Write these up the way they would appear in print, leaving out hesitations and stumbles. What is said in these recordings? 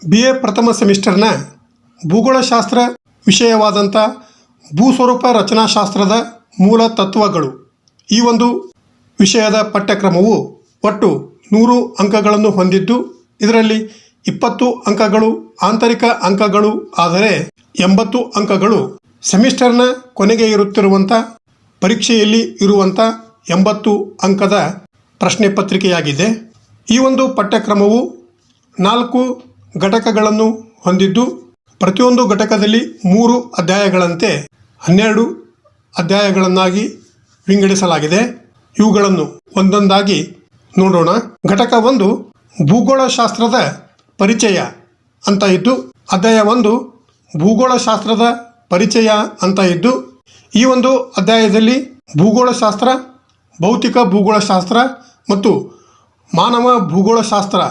BA ಪ್ರಥಮ ಸೆಮಿಸ್ಟರ್ನ ಭೂಗೋಳಶಾಸ್ತ್ರ ವಿಷಯವಾದಂಥ ಭೂಸ್ವರೂಪ ರಚನಾಶಾಸ್ತ್ರದ ಮೂಲ ತತ್ವಗಳು ಈ ಒಂದು ವಿಷಯದ ಪಠ್ಯಕ್ರಮವು ಒಟ್ಟು 100 ಅಂಕಗಳನ್ನು ಹೊಂದಿದ್ದು ಇದರಲ್ಲಿ 20 ಅಂಕಗಳು ಆಂತರಿಕ ಅಂಕಗಳು ಆದರೆ 80 ಅಂಕಗಳು ಸೆಮಿಸ್ಟರ್ನ ಕೊನೆಗೆ ಇರುತ್ತಿರುವಂಥ ಪರೀಕ್ಷೆಯಲ್ಲಿ ಇರುವಂಥ 80 ಅಂಕದ ಪ್ರಶ್ನೆ ಪತ್ರಿಕೆಯಾಗಿದೆ. ಈ ಒಂದು ಪಠ್ಯಕ್ರಮವು 4 ಘಟಕಗಳನ್ನು ಹೊಂದಿದ್ದು ಪ್ರತಿಯೊಂದು ಘಟಕದಲ್ಲಿ 3 ಅಧ್ಯಾಯಗಳಂತೆ 12 ಅಧ್ಯಾಯಗಳನ್ನಾಗಿ ವಿಂಗಡಿಸಲಾಗಿದೆ. ಇವುಗಳನ್ನು ಒಂದೊಂದಾಗಿ ನೋಡೋಣ. ಘಟಕ 1 ಭೂಗೋಳಶಾಸ್ತ್ರದ ಪರಿಚಯ ಅಂತ ಇದ್ದು ಅಧ್ಯಾಯ 1 ಭೂಗೋಳಶಾಸ್ತ್ರದ ಪರಿಚಯ ಅಂತ ಇದ್ದು ಈ ಒಂದು ಅಧ್ಯಾಯದಲ್ಲಿ ಭೂಗೋಳಶಾಸ್ತ್ರ, ಭೌತಿಕ ಭೂಗೋಳಶಾಸ್ತ್ರ ಮತ್ತು ಮಾನವ ಭೂಗೋಳಶಾಸ್ತ್ರ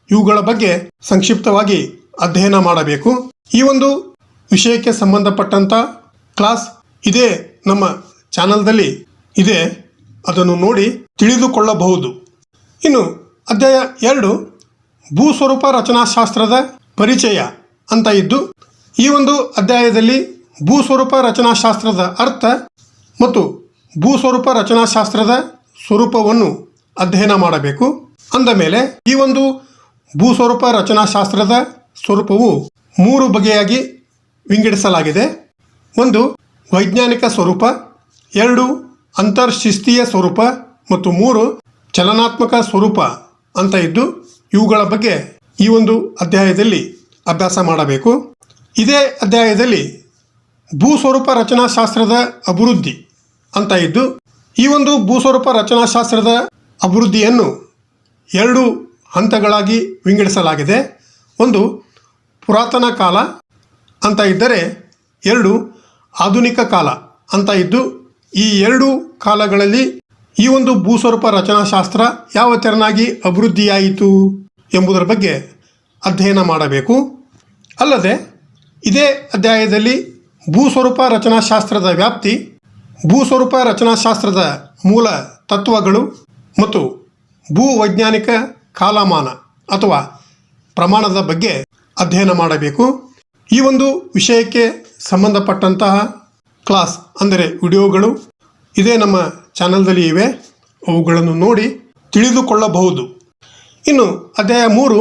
ಇವುಗಳ ಬಗ್ಗೆ ಸಂಕ್ಷಿಪ್ತವಾಗಿ ಅಧ್ಯಯನ ಮಾಡಬೇಕು. ಈ ಒಂದು ವಿಷಯಕ್ಕೆ ಸಂಬಂಧಪಟ್ಟಂಥ ಕ್ಲಾಸ್ ಇದೇ ನಮ್ಮ ಚಾನಲ್ದಲ್ಲಿ ಇದೆ, ಅದನ್ನು ನೋಡಿ ತಿಳಿದುಕೊಳ್ಳಬಹುದು. ಇನ್ನು ಅಧ್ಯಾಯ 2 ಭೂಸ್ವರೂಪ ರಚನಾಶಾಸ್ತ್ರದ ಪರಿಚಯ ಅಂತ ಇದ್ದು ಈ ಒಂದು ಅಧ್ಯಾಯದಲ್ಲಿ ಭೂಸ್ವರೂಪ ರಚನಾಶಾಸ್ತ್ರದ ಅರ್ಥ ಮತ್ತು ಭೂಸ್ವರೂಪ ರಚನಾಶಾಸ್ತ್ರದ ಸ್ವರೂಪವನ್ನು ಅಧ್ಯಯನ ಮಾಡಬೇಕು. ಅಂದ ಮೇಲೆ ಈ ಒಂದು ಭೂಸ್ವರೂಪ ರಚನಾಶಾಸ್ತ್ರದ ಸ್ವರೂಪವು 3 ಬಗೆಯಾಗಿ ವಿಂಗಡಿಸಲಾಗಿದೆ. 1 ವೈಜ್ಞಾನಿಕ ಸ್ವರೂಪ, 2 ಅಂತರ್ಶಿಸ್ತೀಯ ಸ್ವರೂಪ ಮತ್ತು 3 ಚಲನಾತ್ಮಕ ಸ್ವರೂಪ ಅಂತ ಇದ್ದು ಇವುಗಳ ಬಗ್ಗೆ ಈ ಒಂದು ಅಧ್ಯಾಯದಲ್ಲಿ ಅಭ್ಯಾಸ ಮಾಡಬೇಕು. ಇದೇ ಅಧ್ಯಾಯದಲ್ಲಿ ಭೂಸ್ವರೂಪ ರಚನಾಶಾಸ್ತ್ರದ ಅಭಿವೃದ್ಧಿ ಅಂತ ಇದ್ದು ಈ ಒಂದು ಭೂಸ್ವರೂಪ ರಚನಾಶಾಸ್ತ್ರದ ಅಭಿವೃದ್ಧಿಯನ್ನು 2 ಹಂತಗಳಾಗಿ ವಿಂಗಡಿಸಲಾಗಿದೆ. 1 ಪುರಾತನ ಕಾಲ ಅಂತ ಇದ್ದರೆ 2 ಆಧುನಿಕ ಕಾಲ ಅಂತ ಇದ್ದು ಈ 2 ಕಾಲಗಳಲ್ಲಿ ಈ ಒಂದು ಭೂಸ್ವರೂಪ ರಚನಾಶಾಸ್ತ್ರ ಯಾವ ತೆರನಾಗಿ ಅಭಿವೃದ್ಧಿಯಾಯಿತು ಎಂಬುದರ ಬಗ್ಗೆ ಅಧ್ಯಯನ ಮಾಡಬೇಕು. ಅಲ್ಲದೆ ಇದೇ ಅಧ್ಯಾಯದಲ್ಲಿ ಭೂಸ್ವರೂಪ ರಚನಾಶಾಸ್ತ್ರದ ವ್ಯಾಪ್ತಿ, ಭೂಸ್ವರೂಪ ರಚನಾಶಾಸ್ತ್ರದ ಮೂಲ ತತ್ವಗಳು ಮತ್ತು ಭೂವೈಜ್ಞಾನಿಕ ಕಾಲಮಾನ ಅಥವಾ ಪ್ರಮಾಣದ ಬಗ್ಗೆ ಅಧ್ಯಯನ ಮಾಡಬೇಕು. ಈ ಒಂದು ವಿಷಯಕ್ಕೆ ಸಂಬಂಧಪಟ್ಟಂತಹ ಕ್ಲಾಸ್ ಅಂದರೆ ವಿಡಿಯೋಗಳು ಇದೇ ನಮ್ಮ ಚಾನಲ್ದಲ್ಲಿ ಇವೆ, ಅವುಗಳನ್ನು ನೋಡಿ ತಿಳಿದುಕೊಳ್ಳಬಹುದು. ಇನ್ನು ಅಧ್ಯಾಯ 3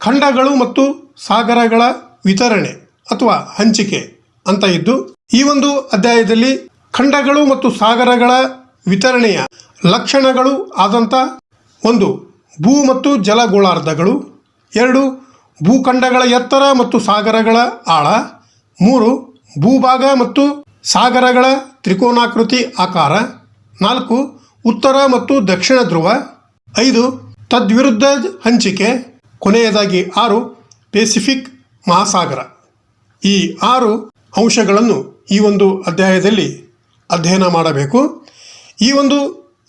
ಖಂಡಗಳು ಮತ್ತು ಸಾಗರಗಳ ವಿತರಣೆ ಅಥವಾ ಹಂಚಿಕೆ ಅಂತ ಇದ್ದು ಈ ಒಂದು ಅಧ್ಯಾಯದಲ್ಲಿ ಖಂಡಗಳು ಮತ್ತು ಸಾಗರಗಳ ವಿತರಣೆಯ ಲಕ್ಷಣಗಳು ಆದಂಥ 1 ಭೂ ಮತ್ತು ಜಲ ಗೋಳಾರ್ಧಗಳು, 2 ಭೂಖಂಡಗಳ ಎತ್ತರ ಮತ್ತು ಸಾಗರಗಳ ಆಳ, 3 ಭೂಭಾಗ ಮತ್ತು ಸಾಗರಗಳ ತ್ರಿಕೋನಾಕೃತಿ ಆಕಾರ, 4 ಉತ್ತರ ಮತ್ತು ದಕ್ಷಿಣ ಧ್ರುವ, 5 ತದ್ವಿರುದ್ಧ ಹಂಚಿಕೆ, ಕೊನೆಯದಾಗಿ 6 ಪೆಸಿಫಿಕ್ ಮಹಾಸಾಗರ. ಈ 6 ಅಂಶಗಳನ್ನು ಈ ಒಂದು ಅಧ್ಯಾಯದಲ್ಲಿ ಅಧ್ಯಯನ ಮಾಡಬೇಕು. ಈ ಒಂದು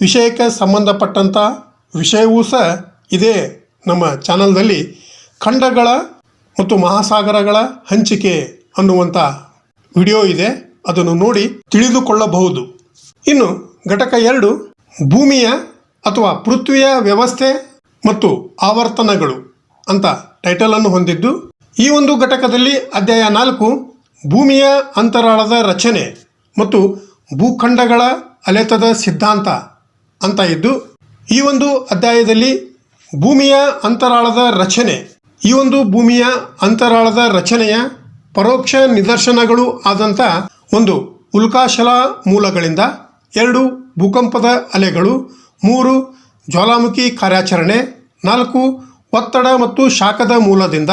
ವಿಷಯಕ್ಕೆ ಸಂಬಂಧಪಟ್ಟಂಥ ವಿಷಯವೂ ಸಹ ಇದೇ ನಮ್ಮ ಚಾನಲ್ದಲ್ಲಿ ಖಂಡಗಳ ಮತ್ತು ಮಹಾಸಾಗರಗಳ ಹಂಚಿಕೆ ಅನ್ನುವಂಥ ವಿಡಿಯೋ ಇದೆ, ಅದನ್ನು ನೋಡಿ ತಿಳಿದುಕೊಳ್ಳಬಹುದು. ಇನ್ನು ಘಟಕ 2 ಭೂಮಿಯ ಅಥವಾ ಪೃಥ್ವಿಯ ವ್ಯವಸ್ಥೆ ಮತ್ತು ಆವರ್ತನಗಳು ಅಂತ ಟೈಟಲನ್ನು ಹೊಂದಿದ್ದು ಈ ಒಂದು ಘಟಕದಲ್ಲಿ ಅಧ್ಯಾಯ 4 ಭೂಮಿಯ ಅಂತರಾಳದ ರಚನೆ ಮತ್ತು ಭೂಖಂಡಗಳ ಅಲೆತದ ಸಿದ್ಧಾಂತ ಅಂತ ಇದ್ದು ಈ ಒಂದು ಅಧ್ಯಾಯದಲ್ಲಿ ಭೂಮಿಯ ಅಂತರಾಳದ ರಚನೆ, ಈ ಒಂದು ಭೂಮಿಯ ಅಂತರಾಳದ ರಚನೆಯ ಪರೋಕ್ಷ ನಿದರ್ಶನಗಳು ಆದಂಥ 1 ಉಲ್ಕಾಶಲ ಮೂಲಗಳಿಂದ, 2 ಭೂಕಂಪದ ಅಲೆಗಳು, 3 ಜ್ವಾಲಾಮುಖಿ ಕಾರ್ಯಾಚರಣೆ, 4 ಒತ್ತಡ ಮತ್ತು ಶಾಖದ ಮೂಲದಿಂದ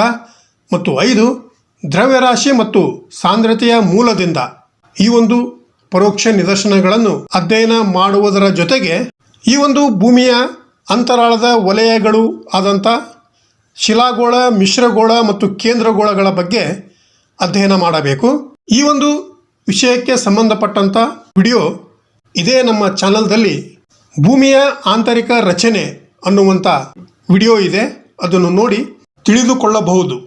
ಮತ್ತು 5 ದ್ರವ್ಯರಾಶಿ ಮತ್ತು ಸಾಂದ್ರತೆಯ ಮೂಲದಿಂದ ಈ ಒಂದು ಪರೋಕ್ಷ ನಿದರ್ಶನಗಳನ್ನು ಅಧ್ಯಯನ ಮಾಡುವುದರ ಜೊತೆಗೆ ಈ ಒಂದು ಭೂಮಿಯ ಅಂತರಾಳದ ವಲಯಗಳು ಆದಂಥ ಶಿಲಾಗೋಳ, ಮಿಶ್ರಗೋಳ ಮತ್ತು ಕೇಂದ್ರಗೋಳಗಳ ಬಗ್ಗೆ ಅಧ್ಯಯನ ಮಾಡಬೇಕು. ಈ ಒಂದು ವಿಷಯಕ್ಕೆ ಸಂಬಂಧಪಟ್ಟಂಥ ವಿಡಿಯೋ ಇದೇ ನಮ್ಮ ಚಾನಲ್ದಲ್ಲಿ ಭೂಮಿಯ ಆಂತರಿಕ ರಚನೆ ಅನ್ನುವಂಥ ವಿಡಿಯೋ ಇದೆ, ಅದನ್ನು ನೋಡಿ ತಿಳಿದುಕೊಳ್ಳಬಹುದು.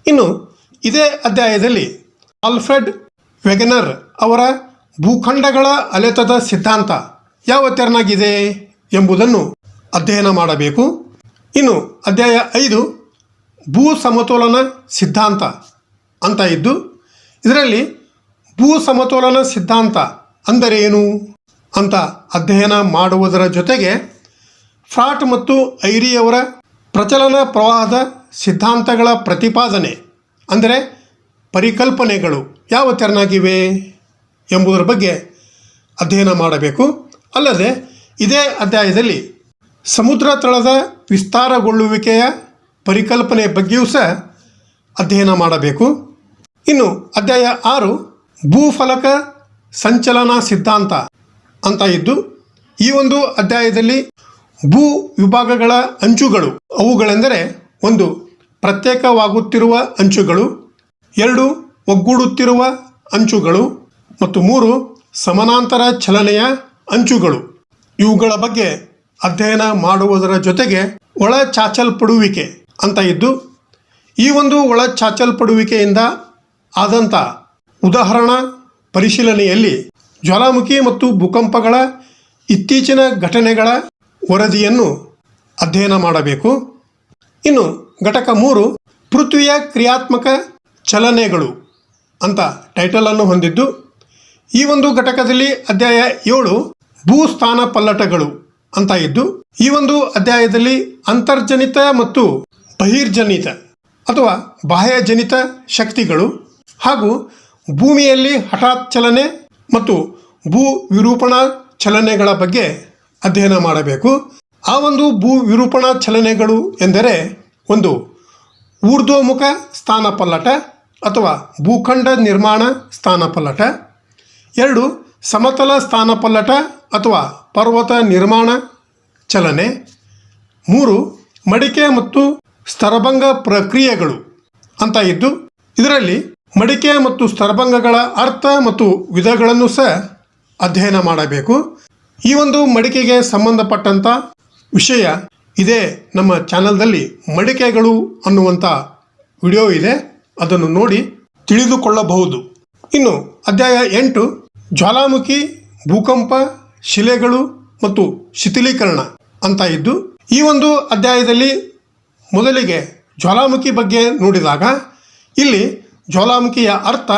ಇನ್ನು ಇದೇ ಅಧ್ಯಾಯದಲ್ಲಿ ಆಲ್ಫ್ರೆಡ್ ವೆಗೆನರ್ ಅವರ ಭೂಖಂಡಗಳ ಅಲೆತದ ಸಿದ್ಧಾಂತ ಯಾವ ತೆರನಾಗಿದೆ ಎಂಬುದನ್ನು ಅಧ್ಯಯನ ಮಾಡಬೇಕು. ಇನ್ನು ಅಧ್ಯಾಯ 5 ಭೂ ಸಮತೋಲನ ಸಿದ್ಧಾಂತ ಅಂತ ಇದ್ದು, ಇದರಲ್ಲಿ ಭೂ ಸಮತೋಲನ ಸಿದ್ಧಾಂತ ಅಂದರೆ ಏನು ಅಂತ ಅಧ್ಯಯನ ಮಾಡುವುದರ ಜೊತೆಗೆ ಫ್ರಾಟ್ ಮತ್ತು ಐರಿಯವರ ಪ್ರಚಲನ ಪ್ರವಾಹದ ಸಿದ್ಧಾಂತಗಳ ಪ್ರತಿಪಾದನೆ ಅಂದರೆ ಪರಿಕಲ್ಪನೆಗಳು ಯಾವ ತೆರನಾಗಿವೆ ಎಂಬುದರ ಬಗ್ಗೆ ಅಧ್ಯಯನ ಮಾಡಬೇಕು. ಅಲ್ಲದೆ ಇದೇ ಅಧ್ಯಾಯದಲ್ಲಿ ಸಮುದ್ರ ತಳದ ವಿಸ್ತಾರಗೊಳ್ಳುವಿಕೆಯ ಪರಿಕಲ್ಪನೆ ಬಗ್ಗೆಯೂ ಸಹ ಅಧ್ಯಯನ ಮಾಡಬೇಕು. ಇನ್ನು ಅಧ್ಯಾಯ 6 ಭೂಫಲಕ ಸಂಚಲನ ಸಿದ್ಧಾಂತ ಅಂತ ಇದ್ದು, ಈ ಒಂದು ಅಧ್ಯಾಯದಲ್ಲಿ ಭೂ ವಿಭಾಗಗಳ ಅಂಚುಗಳು ಅವುಗಳೆಂದರೆ 1 ಪ್ರತ್ಯೇಕವಾಗುತ್ತಿರುವ ಅಂಚುಗಳು, 2 ಒಗ್ಗೂಡುತ್ತಿರುವ ಅಂಚುಗಳು ಮತ್ತು 3 ಸಮಾನಾಂತರ ಚಲನೆಯ ಅಂಚುಗಳು. ಇವುಗಳ ಬಗ್ಗೆ ಅಧ್ಯಯನ ಮಾಡುವುದರ ಜೊತೆಗೆ ಒಳ ಚಾಚಲ್ಪಡುವಿಕೆ ಅಂತ ಇದ್ದು, ಈ ಒಂದು ಒಳ ಚಾಚಲ್ಪಡುವಿಕೆಯಿಂದ ಆದಂಥ ಉದಾಹರಣಾ ಪರಿಶೀಲನೆಯಲ್ಲಿ ಜ್ವಾಲಾಮುಖಿ ಮತ್ತು ಭೂಕಂಪಗಳ ಇತ್ತೀಚಿನ ಘಟನೆಗಳ ವರದಿಯನ್ನು ಅಧ್ಯಯನ ಮಾಡಬೇಕು. ಇನ್ನು ಘಟಕ 3 ಪೃಥ್ವಿಯ ಕ್ರಿಯಾತ್ಮಕ ಚಲನೆಗಳು ಅಂತ ಟೈಟಲನ್ನು ಹೊಂದಿದ್ದು, ಈ ಒಂದು ಘಟಕದಲ್ಲಿ ಅಧ್ಯಾಯ 7 ಭೂಸ್ಥಾನ ಪಲ್ಲಟಗಳು ಅಂತ ಇದ್ದು, ಈ ಒಂದು ಅಧ್ಯಾಯದಲ್ಲಿ ಅಂತರ್ಜನಿತ ಮತ್ತು ಬಹಿರ್ಜನಿತ ಅಥವಾ ಬಾಹ್ಯಜನಿತ ಶಕ್ತಿಗಳು ಹಾಗೂ ಭೂಮಿಯಲ್ಲಿ ಹಠಾತ್ ಚಲನೆ ಮತ್ತು ಭೂ ವಿರೂಪಣಾ ಚಲನೆಗಳ ಬಗ್ಗೆ ಅಧ್ಯಯನ ಮಾಡಬೇಕು. ಆ ಒಂದು ಭೂ ವಿರೂಪಣಾ ಚಲನೆಗಳು ಎಂದರೆ 1 ಊರ್ಧ್ವಮುಖ ಸ್ಥಾನಪಲ್ಲಟ ಅಥವಾ ಭೂಖಂಡ ನಿರ್ಮಾಣ ಸ್ಥಾನಪಲ್ಲಟ, 2 ಸಮತಲ ಸ್ಥಾನಪಲ್ಲಟ ಅಥವಾ ಪರ್ವತ ನಿರ್ಮಾಣ ಚಲನೆ, 3 ಮಡಿಕೆ ಮತ್ತು ಸ್ತರಭಂಗ ಪ್ರಕ್ರಿಯೆಗಳು ಅಂತ ಇದ್ದು, ಇದರಲ್ಲಿ ಮಡಿಕೆ ಮತ್ತು ಸ್ತರಭಂಗಗಳ ಅರ್ಥ ಮತ್ತು ವಿಧಗಳನ್ನು ಸಹ ಅಧ್ಯಯನ ಮಾಡಬೇಕು. ಈ ಒಂದು ಮಡಿಕೆಗೆ ಸಂಬಂಧಪಟ್ಟಂಥ ವಿಷಯ ಇದೇ ನಮ್ಮ ಚಾನಲ್ದಲ್ಲಿ ಮಡಿಕೆಗಳು ಅನ್ನುವಂಥ ವಿಡಿಯೋ ಇದೆ, ಅದನ್ನು ನೋಡಿ ತಿಳಿದುಕೊಳ್ಳಬಹುದು. ಇನ್ನು ಅಧ್ಯಾಯ 8 ಜ್ವಾಲಾಮುಖಿ, ಭೂಕಂಪ, ಶಿಲೆಗಳು ಮತ್ತು ಶಿಥಿಲೀಕರಣ ಅಂತ ಇದ್ದು, ಈ ಒಂದು ಅಧ್ಯಾಯದಲ್ಲಿ ಮೊದಲಿಗೆ ಜ್ವಾಲಾಮುಖಿ ಬಗ್ಗೆ ನೋಡಿದಾಗ ಇಲ್ಲಿ ಜ್ವಾಲಾಮುಖಿಯ ಅರ್ಥ,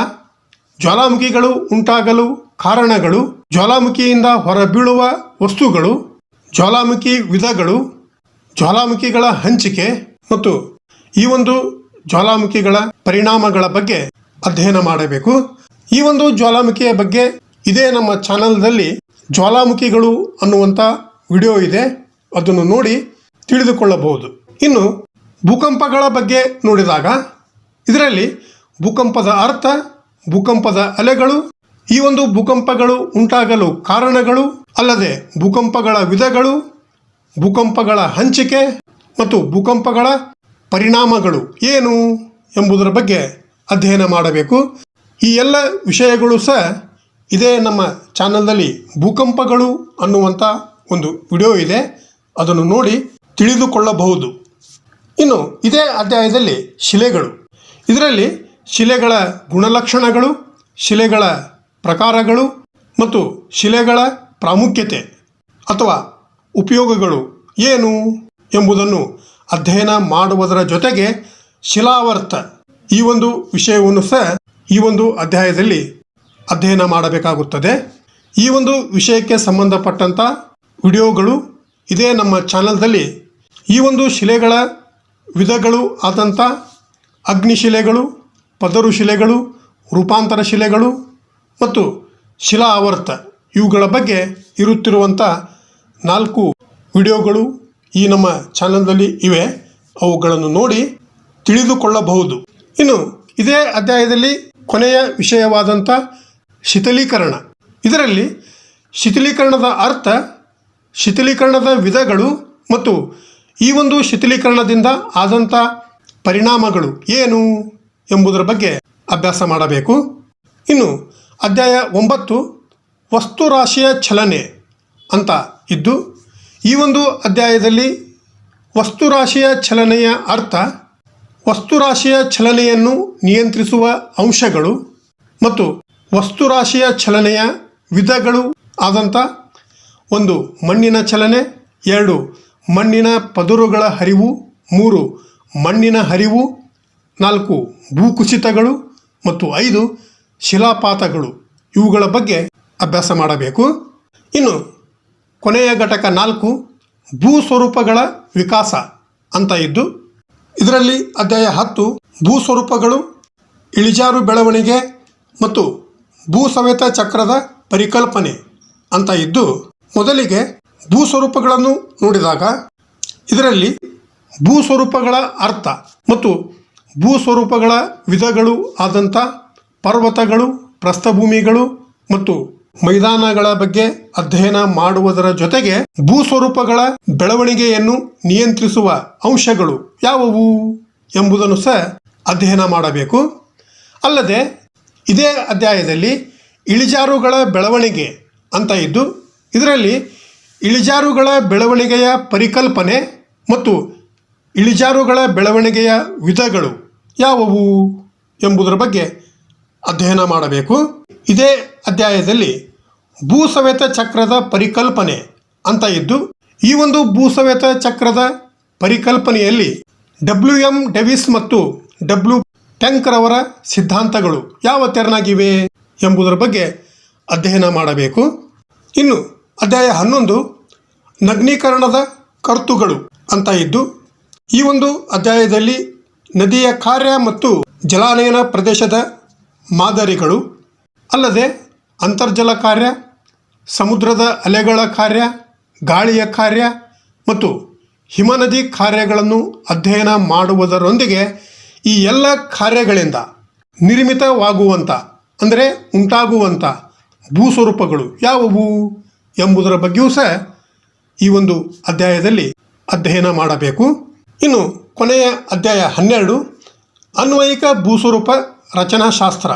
ಜ್ವಾಲಾಮುಖಿಗಳು ಉಂಟಾಗಲು ಕಾರಣಗಳು, ಜ್ವಾಲಾಮುಖಿಯಿಂದ ಹೊರಬೀಳುವ ವಸ್ತುಗಳು, ಜ್ವಾಲಾಮುಖಿ ವಿಧಗಳು, ಜ್ವಾಲಾಮುಖಿಗಳ ಹಂಚಿಕೆ ಮತ್ತು ಈ ಒಂದು ಜ್ವಾಲಾಮುಖಿಗಳ ಪರಿಣಾಮಗಳ ಬಗ್ಗೆ ಅಧ್ಯಯನ ಮಾಡಬೇಕು. ಈ ಒಂದು ಜ್ವಾಲಾಮುಖಿಯ ಬಗ್ಗೆ ಇದೇ ನಮ್ಮ ಚಾನಲ್ದಲ್ಲಿ ಜ್ವಾಲಾಮುಖಿಗಳು ಅನ್ನುವಂಥ ವಿಡಿಯೋ ಇದೆ, ಅದನ್ನು ನೋಡಿ ತಿಳಿದುಕೊಳ್ಳಬಹುದು. ಇನ್ನು ಭೂಕಂಪಗಳ ಬಗ್ಗೆ ನೋಡಿದಾಗ ಇದರಲ್ಲಿ ಭೂಕಂಪದ ಅರ್ಥ, ಭೂಕಂಪದ ಅಲೆಗಳು, ಈ ಒಂದು ಭೂಕಂಪಗಳು ಉಂಟಾಗಲು ಕಾರಣಗಳು, ಅಲ್ಲದೆ ಭೂಕಂಪಗಳ ವಿಧಗಳು, ಭೂಕಂಪಗಳ ಹಂಚಿಕೆ ಮತ್ತು ಭೂಕಂಪಗಳ ಪರಿಣಾಮಗಳು ಏನು ಎಂಬುದರ ಬಗ್ಗೆ ಅಧ್ಯಯನ ಮಾಡಬೇಕು. ಈ ಎಲ್ಲ ವಿಷಯಗಳು ಸಹ ಇದೇ ನಮ್ಮ ಚಾನಲ್ನಲ್ಲಿ ಭೂಕಂಪಗಳು ಅನ್ನುವಂಥ ಒಂದು ವಿಡಿಯೋ ಇದೆ, ಅದನ್ನು ನೋಡಿ ತಿಳಿದುಕೊಳ್ಳಬಹುದು. ಇನ್ನು ಇದೇ ಅಧ್ಯಾಯದಲ್ಲಿ ಶಿಲೆಗಳು, ಇದರಲ್ಲಿ ಶಿಲೆಗಳ ಗುಣಲಕ್ಷಣಗಳು, ಶಿಲೆಗಳ ಪ್ರಕಾರಗಳು ಮತ್ತು ಶಿಲೆಗಳ ಪ್ರಾಮುಖ್ಯತೆ ಅಥವಾ ಉಪಯೋಗಗಳು ಏನು ಎಂಬುದನ್ನು ಅಧ್ಯಯನ ಮಾಡುವುದರ ಜೊತೆಗೆ ಶಿಲಾವರ್ತ ಈ ಒಂದು ವಿಷಯವನ್ನು ಸಹ ಈ ಒಂದು ಅಧ್ಯಾಯದಲ್ಲಿ ಅಧ್ಯಯನ ಮಾಡಬೇಕಾಗುತ್ತದೆ. ಈ ಒಂದು ವಿಷಯಕ್ಕೆ ಸಂಬಂಧಪಟ್ಟಂಥ ವಿಡಿಯೋಗಳು ಇದೇ ನಮ್ಮ ಚಾನಲ್ದಲ್ಲಿ ಈ ಒಂದು ಶಿಲೆಗಳ ವಿಧಗಳು ಆದಂಥ ಅಗ್ನಿಶಿಲೆಗಳು, ಪದರು ಶಿಲೆಗಳು, ರೂಪಾಂತರ ಶಿಲೆಗಳು ಮತ್ತು ಶಿಲಾ ಆವರ್ತ ಇವುಗಳ ಬಗ್ಗೆ ಇರುತ್ತಿರುವಂಥ 4 ವಿಡಿಯೋಗಳು ಈ ನಮ್ಮ ಚಾನಲ್ನಲ್ಲಿ ಇವೆ, ಅವುಗಳನ್ನು ನೋಡಿ ತಿಳಿದುಕೊಳ್ಳಬಹುದು. ಇನ್ನು ಇದೇ ಅಧ್ಯಾಯದಲ್ಲಿ ಕೊನೆಯ ವಿಷಯವಾದಂಥ ಶಿಥಿಲೀಕರಣ, ಇದರಲ್ಲಿ ಶಿಥಿಲೀಕರಣದ ಅರ್ಥ, ಶಿಥಿಲೀಕರಣದ ವಿಧಗಳು ಮತ್ತು ಈ ಒಂದು ಶಿಥಿಲೀಕರಣದಿಂದ ಆದಂಥ ಪರಿಣಾಮಗಳು ಏನು ಎಂಬುದರ ಬಗ್ಗೆ ಅಭ್ಯಾಸ ಮಾಡಬೇಕು. ಇನ್ನು ಅಧ್ಯಾಯ 9 ವಸ್ತುರಾಶಿಯ ಚಲನೆ ಅಂತ ಇದ್ದು, ಈ ಒಂದು ಅಧ್ಯಾಯದಲ್ಲಿ ವಸ್ತುರಾಶಿಯ ಚಲನೆಯ ಅರ್ಥ, ವಸ್ತುರಾಶಿಯ ಚಲನೆಯನ್ನು ನಿಯಂತ್ರಿಸುವ ಅಂಶಗಳು ಮತ್ತು ವಸ್ತುರಾಶಿಯ ಚಲನೆಯ ವಿಧಗಳು ಆದಂಥ 1 ಮಣ್ಣಿನ ಚಲನೆ, 2 ಮಣ್ಣಿನ ಪದರುಗಳ ಹರಿವು, 3 ಮಣ್ಣಿನ ಹರಿವು, 4 ಭೂಕುಸಿತಗಳು ಮತ್ತು 5 ಶಿಲಾಪಾತಗಳು ಇವುಗಳ ಬಗ್ಗೆ ಅಭ್ಯಾಸ ಮಾಡಬೇಕು. ಇನ್ನು ಕೊನೆಯ ಘಟಕ 4 ಭೂ ಸ್ವರೂಪಗಳ ವಿಕಾಸ ಅಂತ ಇದ್ದು ಇದರಲ್ಲಿ ಅಧ್ಯಾಯ 10 ಭೂ ಸ್ವರೂಪಗಳು, ಇಳಿಜಾರು ಬೆಳವಣಿಗೆ ಮತ್ತು ಭೂ ಸವೆತ ಚಕ್ರದ ಪರಿಕಲ್ಪನೆ ಅಂತ ಇದ್ದು ಮೊದಲಿಗೆ ಭೂ ಸ್ವರೂಪಗಳನ್ನು ನೋಡಿದಾಗ ಇದರಲ್ಲಿ ಭೂ ಸ್ವರೂಪಗಳ ಅರ್ಥ ಮತ್ತು ಭೂ ಸ್ವರೂಪಗಳ ವಿಧಗಳು ಆದಂಥ ಪರ್ವತಗಳು, ಪ್ರಸ್ಥಭೂಮಿಗಳು ಮತ್ತು ಮೈದಾನಗಳ ಬಗ್ಗೆ ಅಧ್ಯಯನ ಮಾಡುವುದರ ಜೊತೆಗೆ ಭೂ ಸ್ವರೂಪಗಳ ಬೆಳವಣಿಗೆಯನ್ನು ನಿಯಂತ್ರಿಸುವ ಅಂಶಗಳು ಯಾವುವು ಎಂಬುದನ್ನು ಸಹ ಅಧ್ಯಯನ ಮಾಡಬೇಕು. ಅಲ್ಲದೆ ಇದೇ ಅಧ್ಯಾಯದಲ್ಲಿ ಇಳಿಜಾರುಗಳ ಬೆಳವಣಿಗೆ ಅಂತ ಇದ್ದು ಇದರಲ್ಲಿ ಇಳಿಜಾರುಗಳ ಬೆಳವಣಿಗೆಯ ಪರಿಕಲ್ಪನೆ ಮತ್ತು ಇಳಿಜಾರುಗಳ ಬೆಳವಣಿಗೆಯ ವಿಧಗಳು ಯಾವುವು ಎಂಬುದರ ಬಗ್ಗೆ ಅಧ್ಯಯನ ಮಾಡಬೇಕು. ಇದೇ ಅಧ್ಯಾಯದಲ್ಲಿ ಭೂಸವೆತ ಚಕ್ರದ ಪರಿಕಲ್ಪನೆ ಅಂತ ಇದ್ದು ಈ ಒಂದು ಭೂಸವೆತ ಚಕ್ರದ ಪರಿಕಲ್ಪನೆಯಲ್ಲಿ WM ಡೇವಿಸ್ ಮತ್ತು W ಟೆಂಕ್ರವರ ಸಿದ್ಧಾಂತಗಳು ಯಾವ ತೆರನಾಗಿವೆ ಎಂಬುದರ ಬಗ್ಗೆ ಅಧ್ಯಯನ ಮಾಡಬೇಕು. ಇನ್ನು ಅಧ್ಯಾಯ 11 ನಗ್ನೀಕರಣದ ಕರ್ತುಗಳು ಅಂತ ಇದ್ದು ಈ ಒಂದು ಅಧ್ಯಾಯದಲ್ಲಿ ನದಿಯ ಕಾರ್ಯ ಮತ್ತು ಜಲಾನಯನ ಪ್ರದೇಶದ ಮಾದರಿಗಳು, ಅಲ್ಲದೆ ಅಂತರ್ಜಲ ಕಾರ್ಯ, ಸಮುದ್ರದ ಅಲೆಗಳ ಕಾರ್ಯ, ಗಾಳಿಯ ಕಾರ್ಯ ಮತ್ತು ಹಿಮನದಿ ಕಾರ್ಯಗಳನ್ನು ಅಧ್ಯಯನ ಮಾಡುವುದರೊಂದಿಗೆ ಈ ಎಲ್ಲ ಕಾರ್ಯಗಳಿಂದ ನಿರ್ಮಿತವಾಗುವಂಥ ಅಂದರೆ ಉಂಟಾಗುವಂಥ ಭೂಸ್ವರೂಪಗಳು ಯಾವುವು ಎಂಬುದರ ಬಗ್ಗೆಯೂ ಸಹ ಈ ಒಂದು ಅಧ್ಯಾಯದಲ್ಲಿ ಅಧ್ಯಯನ ಮಾಡಬೇಕು. ಇನ್ನು ಕೊನೆಯ ಅಧ್ಯಾಯ 12 ಅನ್ವಯಿಕ ಭೂಸ್ವರೂಪ ರಚನಾಶಾಸ್ತ್ರ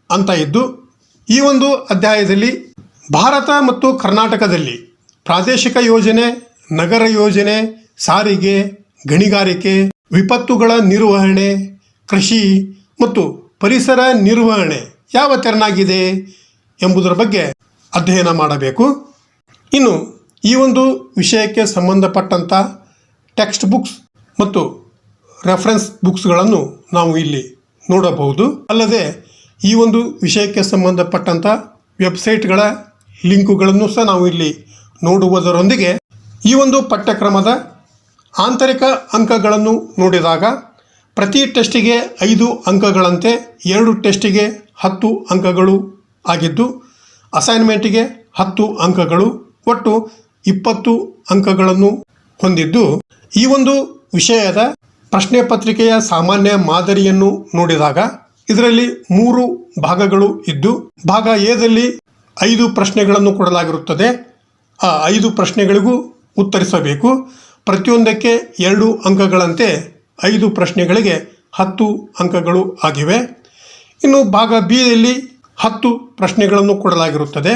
ಅಂತ ಇದ್ದು ಈ ಒಂದು ಅಧ್ಯಾಯದಲ್ಲಿ ಭಾರತ ಮತ್ತು ಕರ್ನಾಟಕದಲ್ಲಿ ಪ್ರಾದೇಶಿಕ ಯೋಜನೆ, ನಗರ ಯೋಜನೆ, ಸಾರಿಗೆ, ಗಣಿಗಾರಿಕೆ, ವಿಪತ್ತುಗಳ ನಿರ್ವಹಣೆ, ಕೃಷಿ ಮತ್ತು ಪರಿಸರ ನಿರ್ವಹಣೆ ಯಾವ ತೆರನಾಗಿದೆ ಎಂಬುದರ ಬಗ್ಗೆ ಅಧ್ಯಯನ ಮಾಡಬೇಕು. ಇನ್ನು ಈ ಒಂದು ವಿಷಯಕ್ಕೆ ಸಂಬಂಧಪಟ್ಟಂಥ ಟೆಕ್ಸ್ಟ್ ಬುಕ್ಸ್ ಮತ್ತು ರೆಫರೆನ್ಸ್ ಬುಕ್ಸ್ಗಳನ್ನು ನಾವು ಇಲ್ಲಿ ನೋಡಬಹುದು. ಅಲ್ಲದೆ ಈ ಒಂದು ವಿಷಯಕ್ಕೆ ಸಂಬಂಧಪಟ್ಟಂಥ ವೆಬ್ಸೈಟ್ಗಳ ಲಿಂಕುಗಳನ್ನು ಸಹ ನಾವು ಇಲ್ಲಿ ನೋಡುವುದರೊಂದಿಗೆ ಈ ಒಂದು ಪಠ್ಯಕ್ರಮದ ಆಂತರಿಕ ಅಂಕಗಳನ್ನು ನೋಡಿದಾಗ ಪ್ರತಿ ಟೆಸ್ಟಿಗೆ 5 ಅಂಕಗಳಂತೆ 2 ಟೆಸ್ಟಿಗೆ 10 ಅಂಕಗಳು ಆಗಿದ್ದು ಅಸೈನ್ಮೆಂಟಿಗೆ 10 ಅಂಕಗಳು ಒಟ್ಟು 20 ಅಂಕಗಳನ್ನು ಹೊಂದಿದ್ದು ಈ ಒಂದು ವಿಷಯದ ಪ್ರಶ್ನೆ ಪತ್ರಿಕೆಯ ಸಾಮಾನ್ಯ ಮಾದರಿಯನ್ನು ನೋಡಿದಾಗ ಇದರಲ್ಲಿ 3 ಭಾಗಗಳು ಇದ್ದು ಭಾಗ ಎದಲ್ಲಿ 5 ಪ್ರಶ್ನೆಗಳನ್ನು ಕೊಡಲಾಗಿರುತ್ತದೆ. ಆ 5 ಪ್ರಶ್ನೆಗಳಿಗೂ ಉತ್ತರಿಸಬೇಕು. ಪ್ರತಿಯೊಂದಕ್ಕೆ 2 ಅಂಕಗಳಂತೆ 5 ಪ್ರಶ್ನೆಗಳಿಗೆ 10 ಅಂಕಗಳು ಆಗಿವೆ. ಇನ್ನು ಭಾಗ ಬಿ ಯಲ್ಲಿ 10 ಪ್ರಶ್ನೆಗಳನ್ನು ಕೊಡಲಾಗಿರುತ್ತದೆ.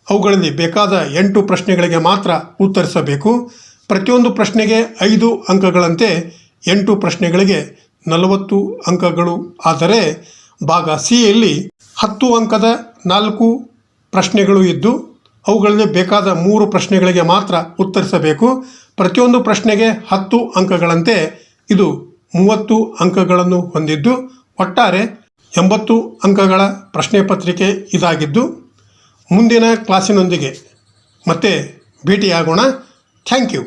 ಅವುಗಳಲ್ಲಿ ಬೇಕಾದ 8 ಪ್ರಶ್ನೆಗಳಿಗೆ ಮಾತ್ರ ಉತ್ತರಿಸಬೇಕು. ಪ್ರತಿಯೊಂದು ಪ್ರಶ್ನೆಗೆ 5 ಅಂಕಗಳಂತೆ 8 ಪ್ರಶ್ನೆಗಳಿಗೆ 40 ಅಂಕಗಳು. ಆದರೆ ಭಾಗ ಸಿ ಯಲ್ಲಿ 10 ಅಂಕದ 4 ಪ್ರಶ್ನೆಗಳು ಇದ್ದು ಅವುಗಳಲ್ಲಿ ಬೇಕಾದ 3 ಪ್ರಶ್ನೆಗಳಿಗೆ ಮಾತ್ರ ಉತ್ತರಿಸಬೇಕು. ಪ್ರತಿಯೊಂದು ಪ್ರಶ್ನೆಗೆ 10 ಅಂಕಗಳಂತೆ ಇದು 30 ಅಂಕಗಳನ್ನು ಹೊಂದಿದ್ದು ಒಟ್ಟಾರೆ 80 ಅಂಕಗಳ ಪ್ರಶ್ನೆ ಪತ್ರಿಕೆ ಇದಾಗಿದ್ದು ಮುಂದಿನ ಕ್ಲಾಸಿನೊಂದಿಗೆ ಮತ್ತೆ ಭೇಟಿಯಾಗೋಣ. Thank you.